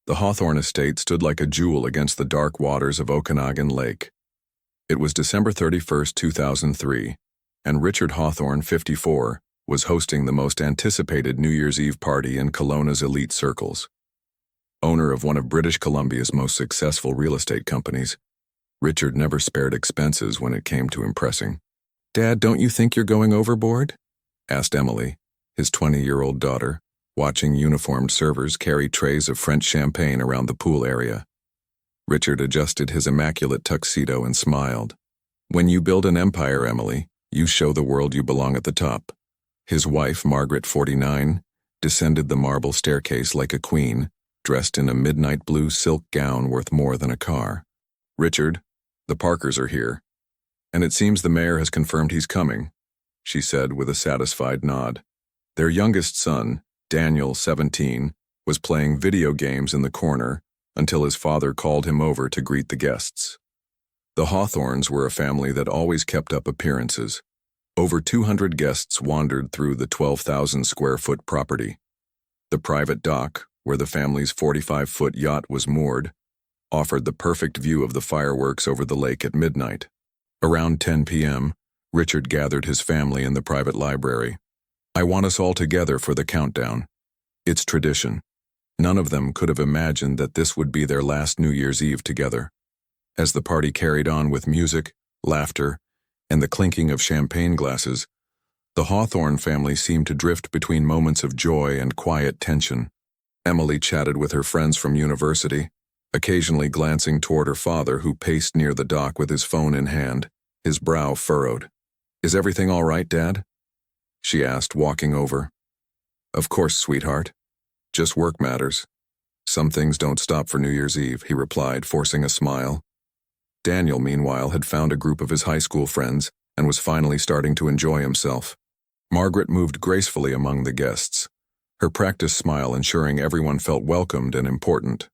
The Hawthorne estate stood like a jewel against the dark waters of Okanagan Lake. It was December 31st, 2003, and Richard Hawthorne, 54, was hosting the most anticipated New Year's Eve party in Kelowna's elite circles. Owner of one of British Columbia's most successful real estate companies, Richard never spared expenses when it came to impressing. "Dad, don't you think you're going overboard?" asked Emily, his 20-year-old daughter, watching uniformed servers carry trays of French champagne around the pool area. Richard adjusted his immaculate tuxedo and smiled. "When you build an empire, Emily, you show the world you belong at the top." His wife, Margaret, 49, descended the marble staircase like a queen, dressed in a midnight blue silk gown worth more than a car. "Richard, the Parkers are here, and it seems the mayor has confirmed he's coming," she said with a satisfied nod. Their youngest son, Daniel, 17, was playing video games in the corner until his father called him over to greet the guests. The Hawthornes were a family that always kept up appearances. Over 200 guests wandered through the 12,000-square-foot property. The private dock, where the family's 45-foot yacht was moored, offered the perfect view of the fireworks over the lake at midnight. Around 10 p.m., Richard gathered his family in the private library. "I want us all together for the countdown. It's tradition." None of them could have imagined that this would be their last New Year's Eve together. As the party carried on with music, laughter, and the clinking of champagne glasses, the Hawthorne family seemed to drift between moments of joy and quiet tension. Emily chatted with her friends from university, occasionally glancing toward her father, who paced near the dock with his phone in hand, his brow furrowed. "Is everything all right, Dad?" she asked, walking over. "Of course, sweetheart. Just work matters. Some things don't stop for New Year's Eve," he replied, forcing a smile. Daniel, meanwhile, had found a group of his high school friends and was finally starting to enjoy himself. Margaret moved gracefully among the guests, her practiced smile ensuring everyone felt welcomed and important.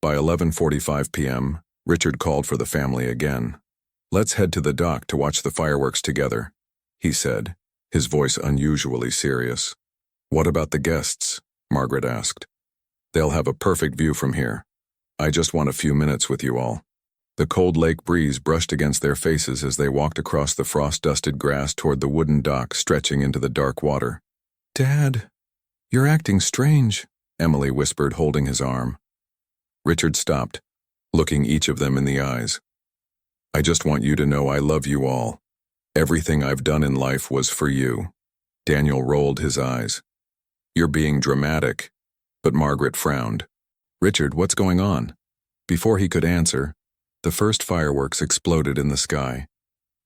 By 11:45 p.m., Richard called for the family again. "Let's head to the dock to watch the fireworks together," he said, his voice unusually serious. "What about the guests?" Margaret asked. "They'll have a perfect view from here. I just want a few minutes with you all." The cold lake breeze brushed against their faces as they walked across the frost-dusted grass toward the wooden dock stretching into the dark water. "Dad, you're acting strange," Emily whispered, holding his arm. Richard stopped, looking each of them in the eyes. "I just want you to know I love you all. Everything I've done in life was for you." Daniel rolled his eyes. "You're being dramatic," but Margaret frowned. "Richard, what's going on?" Before he could answer, the first fireworks exploded in the sky.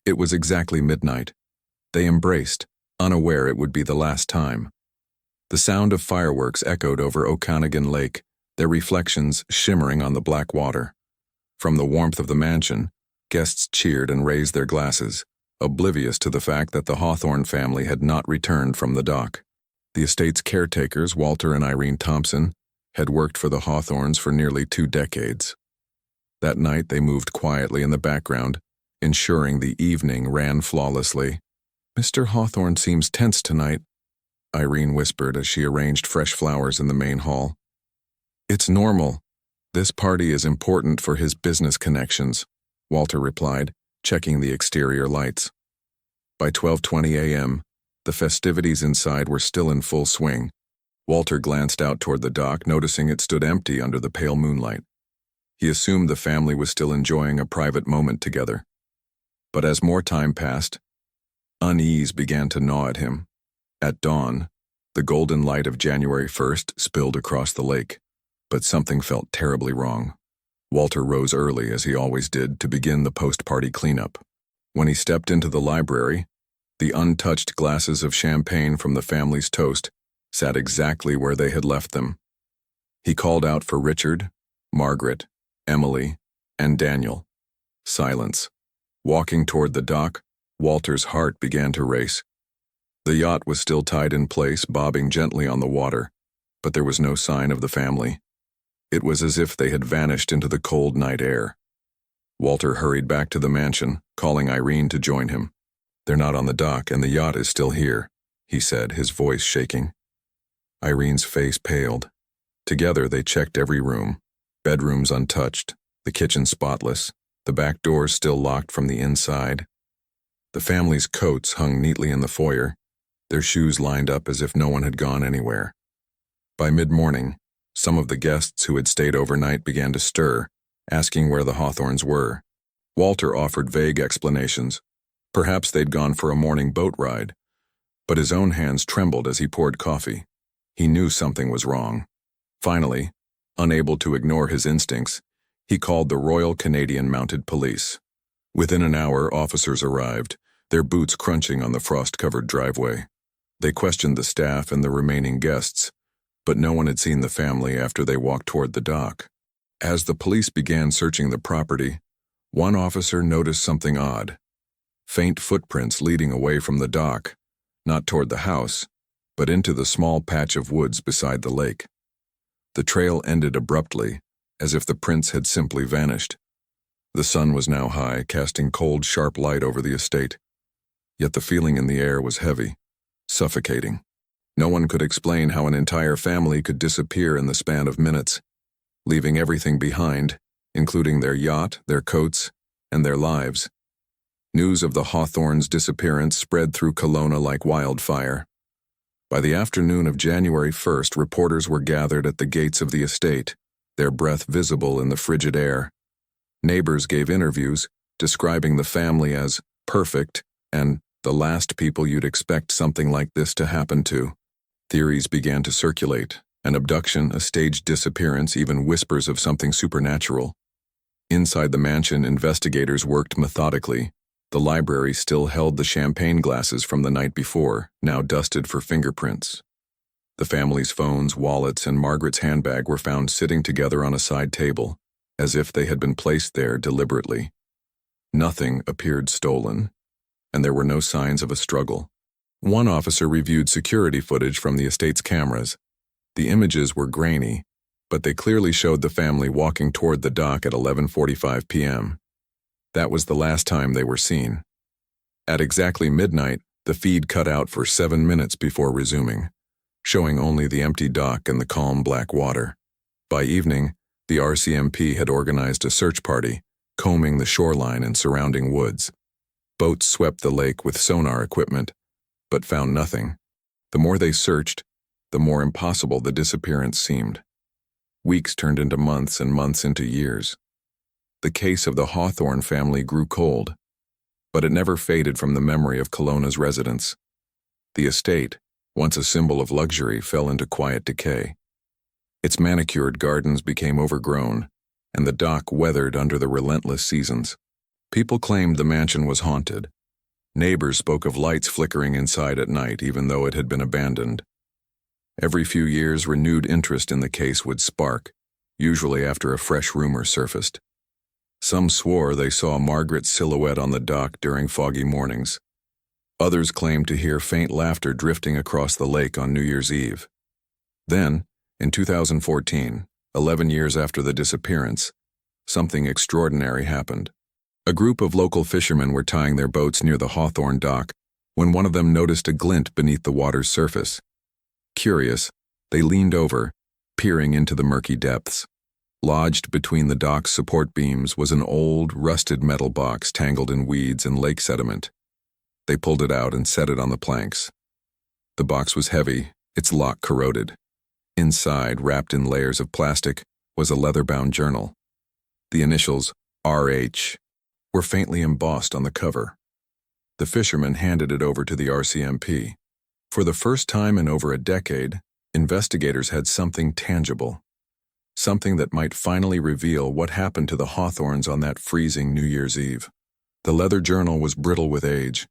It was exactly midnight. They embraced, unaware it would be the last time. The sound of fireworks echoed over Okanagan Lake, their reflections shimmering on the black water. From the warmth of the mansion, guests cheered and raised their glasses, oblivious to the fact that the Hawthorne family had not returned from the dock. The estate's caretakers, Walter and Irene Thompson, had worked for the Hawthornes for nearly 2 decades. That night they moved quietly in the background, ensuring the evening ran flawlessly. "Mr. Hawthorne seems tense tonight," Irene whispered as she arranged fresh flowers in the main hall. "It's normal. This party is important for his business connections," Walter replied, checking the exterior lights. By 12:20 a.m., the festivities inside were still in full swing. Walter glanced out toward the dock, noticing it stood empty under the pale moonlight. He assumed the family was still enjoying a private moment together. But as more time passed, unease began to gnaw at him. At dawn, the golden light of January 1st spilled across the lake, but something felt terribly wrong. Walter rose early, as he always did, to begin the post-party cleanup. When he stepped into the library, the untouched glasses of champagne from the family's toast sat exactly where they had left them. He called out for Richard, Margaret, Emily, and Daniel. Silence. Walking toward the dock, Walter's heart began to race. The yacht was still tied in place, bobbing gently on the water, but there was no sign of the family. It was as if they had vanished into the cold night air. Walter hurried back to the mansion, calling Irene to join him. "They're not on the dock, and the yacht is still here," he said, his voice shaking. Irene's face paled. Together they checked every room, Bedrooms untouched, the kitchen spotless, the back doors still locked from the inside. The family's coats hung neatly in the foyer, their shoes lined up as if no one had gone anywhere. By mid-morning, some of the guests who had stayed overnight began to stir, asking where the Hawthorns were. Walter offered vague explanations. Perhaps they'd gone for a morning boat ride, but his own hands trembled as he poured coffee. He knew something was wrong. Finally, unable to ignore his instincts, he called the Royal Canadian Mounted Police. Within an hour, officers arrived, their boots crunching on the frost-covered driveway. They questioned the staff and the remaining guests, but no one had seen the family after they walked toward the dock. As the police began searching the property, one officer noticed something odd. Faint footprints leading away from the dock, not toward the house, but into the small patch of woods beside the lake. The trail ended abruptly, as if the prints had simply vanished. The sun was now high, casting cold, sharp light over the estate. Yet the feeling in the air was heavy, suffocating. No one could explain how an entire family could disappear in the span of minutes, leaving everything behind, including their yacht, their coats, and their lives. News of the Hawthorns' disappearance spread through Kelowna like wildfire. By the afternoon of January 1st, reporters were gathered at the gates of the estate, their breath visible in the frigid air. Neighbors gave interviews, describing the family as perfect and the last people you'd expect something like this to happen to. Theories began to circulate: an abduction, a staged disappearance, even whispers of something supernatural. Inside the mansion, investigators worked methodically. The library still held the champagne glasses from the night before, now dusted for fingerprints. The family's phones, wallets, and Margaret's handbag were found sitting together on a side table, as if they had been placed there deliberately. Nothing appeared stolen, and there were no signs of a struggle. One officer reviewed security footage from the estate's cameras. The images were grainy, but they clearly showed the family walking toward the dock at 11:45 p.m. That was the last time they were seen. At exactly midnight, the feed cut out for 7 minutes before resuming, showing only the empty dock and the calm black water. By evening, the RCMP had organized a search party, combing the shoreline and surrounding woods. Boats swept the lake with sonar equipment, but found nothing. The more they searched, the more impossible the disappearance seemed. Weeks turned into months and months into years. The case of the Hawthorn family grew cold, but it never faded from the memory of Kelowna's residents. The estate, once a symbol of luxury, fell into quiet decay. Its manicured gardens became overgrown, and the dock weathered under the relentless seasons. People claimed the mansion was haunted. Neighbors spoke of lights flickering inside at night, even though it had been abandoned. Every few years, renewed interest in the case would spark, usually after a fresh rumor surfaced. Some swore they saw Margaret's silhouette on the dock during foggy mornings. Others claimed to hear faint laughter drifting across the lake on New Year's Eve. Then, in 2014, 11 years after the disappearance, something extraordinary happened. A group of local fishermen were tying their boats near the Hawthorn dock when one of them noticed a glint beneath the water's surface. Curious, they leaned over, peering into the murky depths. Lodged between the dock's support beams was an old, rusted metal box tangled in weeds and lake sediment. They pulled it out and set it on the planks. The box was heavy, its lock corroded. Inside, wrapped in layers of plastic, was a leather-bound journal. The initials, RH, were faintly embossed on the cover. The fisherman handed it over to the RCMP. For the first time in over a decade, investigators had something tangible. Something that might finally reveal what happened to the Hawthorns on that freezing New Year's Eve. The leather journal was brittle with age,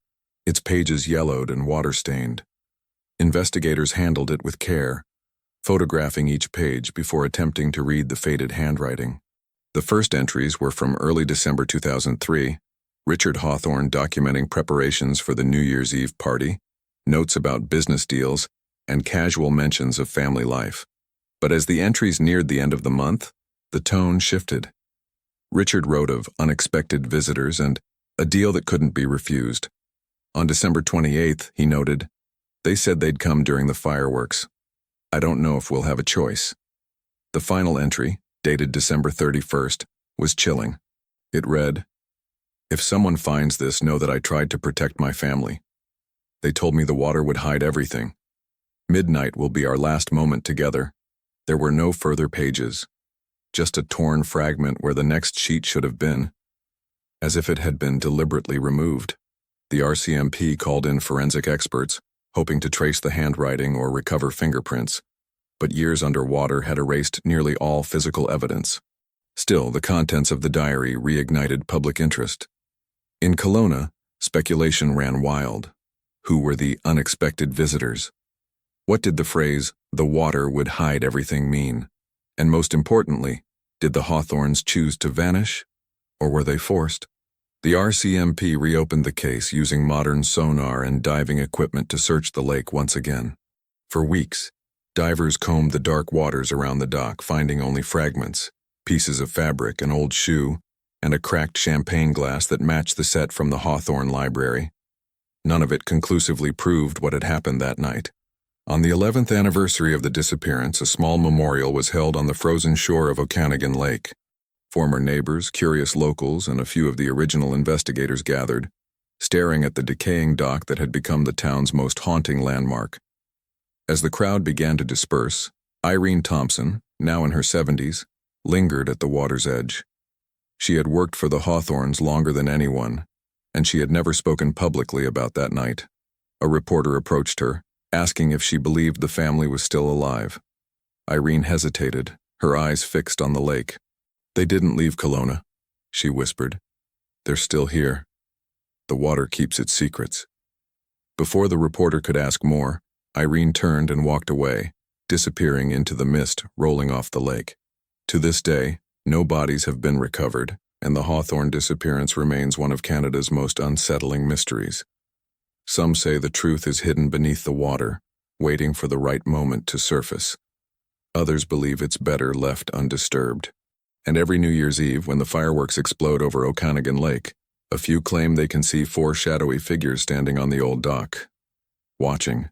its pages yellowed and water-stained. Investigators handled it with care, photographing each page before attempting to read the faded handwriting. The first entries were from early December 2003, Richard Hawthorn documenting preparations for the New Year's Eve party, notes about business deals, and casual mentions of family life. But as the entries neared the end of the month, the tone shifted. Richard wrote of unexpected visitors and a deal that couldn't be refused. On December 28th, he noted, "They said they'd come during the fireworks. I don't know if we'll have a choice." The final entry, dated December 31st, was chilling. It read, "If someone finds this, know that I tried to protect my family. They told me the water would hide everything. Midnight will be our last moment together." There were no further pages, just a torn fragment where the next sheet should have been, as if it had been deliberately removed. The RCMP called in forensic experts, hoping to trace the handwriting or recover fingerprints, but years underwater had erased nearly all physical evidence. Still, the contents of the diary reignited public interest. In Kelowna, speculation ran wild. Who were the unexpected visitors? What did the phrase, "the water would hide everything" mean? And most importantly, did the Hawthorns choose to vanish, or were they forced? The RCMP reopened the case using modern sonar and diving equipment to search the lake once again. For weeks, divers combed the dark waters around the dock, finding only fragments, pieces of fabric, an old shoe, and a cracked champagne glass that matched the set from the Hawthorne Library. None of it conclusively proved what had happened that night. On the 11th anniversary of the disappearance, a small memorial was held on the frozen shore of Okanagan Lake. Former neighbors, curious locals, and a few of the original investigators gathered, staring at the decaying dock that had become the town's most haunting landmark. As the crowd began to disperse, Irene Thompson, now in her 70s, lingered at the water's edge. She had worked for the Hawthorns longer than anyone, and she had never spoken publicly about that night. A reporter approached her, asking if she believed the family was still alive. Irene hesitated, her eyes fixed on the lake. "They didn't leave Kelowna," she whispered. "They're still here. The water keeps its secrets." Before the reporter could ask more, Irene turned and walked away, disappearing into the mist rolling off the lake. To this day, no bodies have been recovered, and the Hawthorne disappearance remains one of Canada's most unsettling mysteries. Some say the truth is hidden beneath the water, waiting for the right moment to surface. Others believe it's better left undisturbed. And every New Year's Eve, when the fireworks explode over Okanagan Lake, a few claim they can see four shadowy figures standing on the old dock, watching.